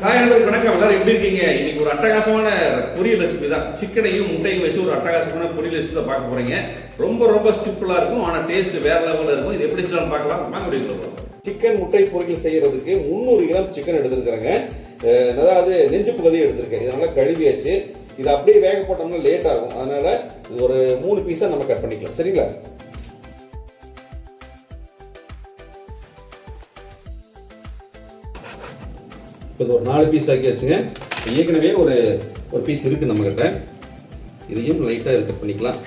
Hi எல்லாரும் வணக்கம். எல்லாரும் எப்படி இருக்கீங்க? இன்னைக்கு ஒரு அட்டகாசமான பொரியல் ரெசிபி தான். சிக்கனையும் முட்டையும் வச்சு ஒரு அட்டகாசமான பொரியல் ரெசிபி தான் பார்க்க போறீங்க. ரொம்ப ரொம்ப சிம்பிளா இருக்கும், ஆனா டேஸ்ட் வேற லெவல்ல இருக்கும். இது எப்படி செய்யலாம் பார்க்கலாம். வாங்க வீடியோக்குள்ள போலாம். சிக்கன் முட்டை பொரியல் செய்யறதுக்கு 300 கிராம் சிக்கன் எடுத்துருக்காங்க. அதாவது நெஞ்சு பகுதியை எடுத்திருக்கேன். இதனால கழுவியாச்சு. இது அப்படியே வேக போட்டோம்னா லேட் ஆகும். அதனால இது ஒரு 3 பீஸா நம்ம கட் பண்ணிக்கலாம். சரிங்களா? இப்போ இது ஒரு 4 பீஸ் ஆக்கி வச்சுங்க. ஏற்கனவே ஒரு பீஸ் இருக்குது நம்மக்கிட்ட. இதையும் லைட்டாக கட் பண்ணிக்கலாம்.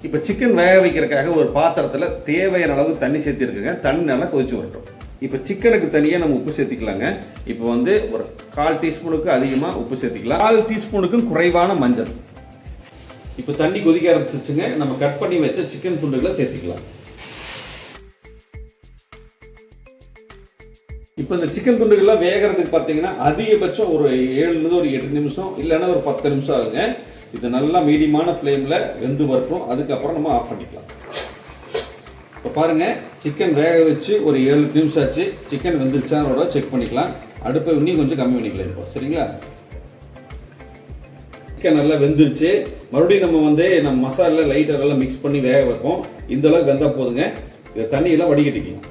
இப்போ சிக்கன் வேக வைக்கிறதுக்காக ஒரு பாத்திரத்தில் தேவையான அளவு தண்ணி சேர்த்து இருக்குங்க. தண்ணி நல்லா கொதிச்சு வரட்டும். இப்போ சிக்கனுக்கு தனியாக நம்ம உப்பு சேர்த்திக்கலாங்க. இப்போ ஒரு 1/4 டீஸ்பூனுக்கு அதிகமாக உப்பு சேர்த்திக்கலாம். 1/4 டீஸ்பூனுக்கும் குறைவான மஞ்சள். இப்போ தண்ணி கொதிக்க ஆரம்பிச்சிருச்சுங்க. நம்ம கட் பண்ணி வச்ச சிக்கன் துண்டுகளை சேர்த்திக்கலாம். இப்போ இந்த சிக்கன் துண்டுகள்லாம் வேகிறதுக்கு பார்த்தீங்கன்னா அதிகபட்சம் ஒரு 7லேருந்து ஒரு 8 நிமிஷம் இல்லைன்னா ஒரு 10 நிமிஷம் ஆகுங்க. இது நல்லா மீடியமான ஃப்ளேமில் வெந்து வரட்டும். அதுக்கப்புறம் நம்ம ஆஃப் பண்ணிக்கலாம். இப்போ பாருங்கள், சிக்கன் வேக வச்சு ஒரு 7 நிமிஷம் ஆச்சு. சிக்கன் வெந்துருச்சானோட செக் பண்ணிக்கலாம். அடுப்பை இன்னும் கொஞ்சம் கம்மி பண்ணிக்கலாம். இப்போ சரிங்களா? சிக்கன் நல்லா வெந்துருச்சு. மறுபடியும் நம்ம மசாலா லைட்டாக மிக்ஸ் பண்ணி வேக வைப்போம். இந்த அளவுக்கு வெந்தால் போதுங்க. இதை தண்ணியெல்லாம் வடிகட்டிக்கலாம்.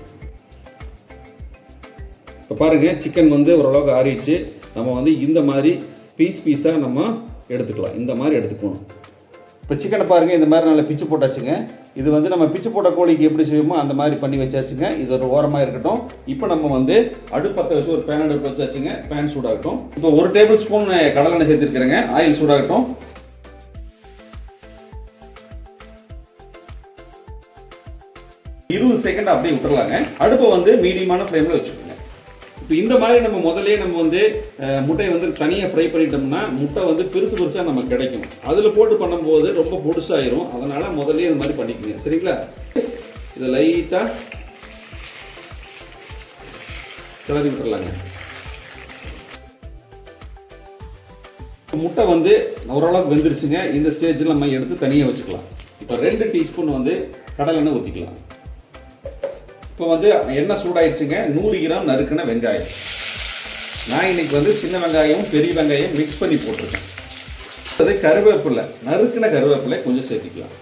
இப்போ பாருங்கள், சிக்கன் ஓரளவுக்கு ஆறிடுச்சு. நம்ம இந்த மாதிரி பீஸாக நம்ம எடுத்துக்கலாம். இந்த மாதிரி எடுத்துக்கணும். இப்போ சிக்கனை பாருங்கள், இந்த மாதிரி நல்லா பிச்சு போட்டாச்சுங்க. இது நம்ம பிச்சு போட்ட கோழிக்கு எப்படி செய்வோமோ அந்த மாதிரி பண்ணி வச்சாச்சுங்க. இது ஒரு ஓரமாக இருக்கட்டும். இப்போ நம்ம அடுப்பத்தை வச்சு ஒரு பேன் அடுப்பு வச்சாச்சுங்க. பேன் சூடாகட்டும். இப்போ 1 டேபிள் ஸ்பூன் கடலெண்ணெய் சேர்த்துருக்கிறேங்க. ஆயில் சூடாகட்டும். இருபது செகண்ட் அப்படியே விட்டுறலாங்க. அடுப்பை மீடியமான ஃப்ளேமில் வச்சுக்கோங்க. இப்போ இந்த மாதிரி நம்ம முதல்ல முட்டையை தனியாக ஃப்ரை பண்ணிட்டோம்னா முட்டை பெருசாக நமக்கு கிடைக்கும். அதில் போட்டு பண்ணும்போது ரொம்ப பொடுசாயிரும். அதனால் முதல்ல இந்த மாதிரி பண்ணிக்கோங்க. சரிங்களா? இதை லைட்டாக கிளறி விட்டுறலாங்க. முட்டை ஓரளவுக்கு வெந்துருச்சுங்க. இந்த ஸ்டேஜில் நம்ம எடுத்து தனியாக வச்சுக்கலாம். இப்போ 2 டீஸ்பூன் கடலெண்ணெய் ஊற்றிக்கலாம். இப்போ எண்ணெய் சூடாயிடுச்சுங்க. 100 கிராம் நறுக்கின வெங்காயம். நான் இன்னைக்கு சின்ன வெங்காயம் பெரிய வெங்காயம் மிக்ஸ் பண்ணி போட்டிருக்கேன். அது கருவேப்பிலை, நறுக்கின கருவேப்பிலை கொஞ்சம் சேர்த்திக்கலாம்.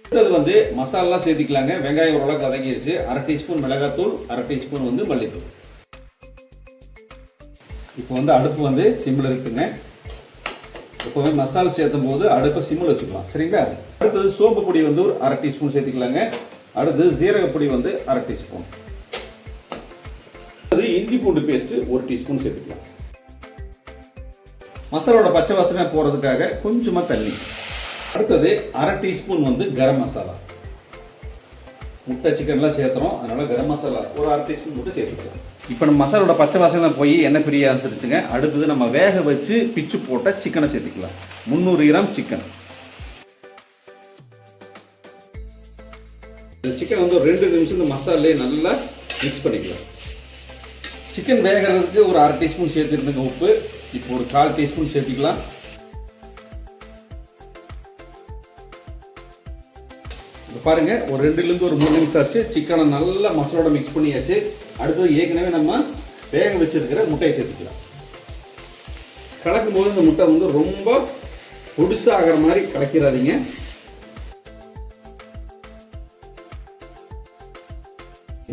அடுத்தது மசாலா சேர்த்திக்கலாங்க. வெங்காயம் ஓரளவுக்கு வதங்கிடுச்சு. 1/2 டீஸ்பூன் மிளகாத்தூள், 1/2 டீஸ்பூன் மல்லித்தூள். இப்போ அடுப்பு சிம்மில் இருக்குங்க. இப்போ மசாலா சேர்த்தும் போது அடுப்பை சிம்மில் வச்சுக்கலாம். சரிங்களா? அடுத்தது சோப்பு பொடி ஒரு 1/2 டீஸ்பூன் சேர்த்திக்கலாங்க. அடுத்து ஜீரகப்பொடி 1/2 டீஸ்பூன். அது இஞ்சி பூண்டு பேஸ்ட் 1 டீஸ்பூன் சேர்த்துக்கலாம். மசாலோட பச்சை வாசனை போறதுக்காக கொஞ்சமா தண்ணி. அடுத்தது 1/2 டீஸ்பூன் கரம் மசாலா. முட்டை சிக்கன்லாம் சேர்த்துறோம், அதனால கரம் மசாலா ஒரு 1/2 டீஸ்பூன் மட்டும் சேர்த்துக்கலாம். இப்போ நம்ம மசாலோட பச்சை வாசனை போய் எண்ணெய் பிரிய ஆரம்பிச்சிருச்சுங்க. அடுத்தது நம்ம வேக வச்சு பிச்சு போட்ட சிக்கனை சேர்த்துக்கலாம். 300 கிராம் சிக்கன். இந்த சிக்கன் 2 நிமிஷம் இந்த மசாலே நல்லா மிக்ஸ் பண்ணிக்கலாம். சிக்கன் வேகிறதுக்கு ஒரு 1/2 டீஸ்பூன் சேர்த்துருந்துங்க உப்பு. இப்போ ஒரு 1/4 டீஸ்பூன் சேர்த்துக்கலாம். இப்போ பாருங்க, ஒரு 2லேருந்து ஒரு 3 நிமிஷம் ஆச்சு. சிக்கனை நல்லா மசாலோட மிக்ஸ் பண்ணியாச்சு. அடுத்தது ஏற்கனவே நம்ம வேக வச்சிருக்கிற முட்டையை சேர்த்துக்கலாம். கலக்கும் போது இந்த முட்டை ரொம்ப பொடிசாகிற மாதிரி கலக்கிறாதீங்க.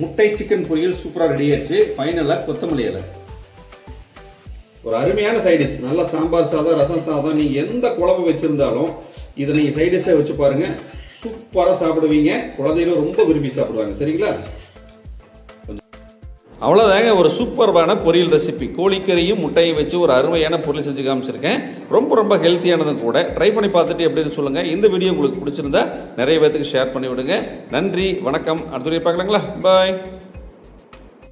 முட்டை சிக்கன் பொரியல் சூப்பராக ரெடி ஆயிடுச்சு. ஃபைனலாக கொத்தமல்லி இலை. ஒரு அருமையான சைடிஷ். நல்லா சாம்பார் சாதம், ரசம் சாதம், நீங்கள் எந்த குழம்பு வச்சுருந்தாலும் இதை நீங்கள் சைடிஷாக வச்சு பாருங்கள். சூப்பராக சாப்பிடுவீங்க. குழந்தைகளும் ரொம்ப விரும்பி சாப்பிடுவாங்க. சரிங்களா? அவ்வளோதாங்க, ஒரு சூப்பர்பான பொரியல் ரெசிபி. கோழிக்கறியும் முட்டையும் வச்சு ஒரு அருமையான பொரியல் செஞ்சு காமிச்சிருக்கேன். ரொம்ப ரொம்ப ஹெல்த்தியானதும் கூட. ட்ரை பண்ணி பார்த்துட்டு எப்படின்னு சொல்லுங்கள். இந்த வீடியோ உங்களுக்கு பிடிச்சிருந்தா நிறைய பேருக்கு ஷேர் பண்ணி விடுங்க. நன்றி, வணக்கம். அடுத்த வீடியோ பார்க்கலாங்களா? பாய்.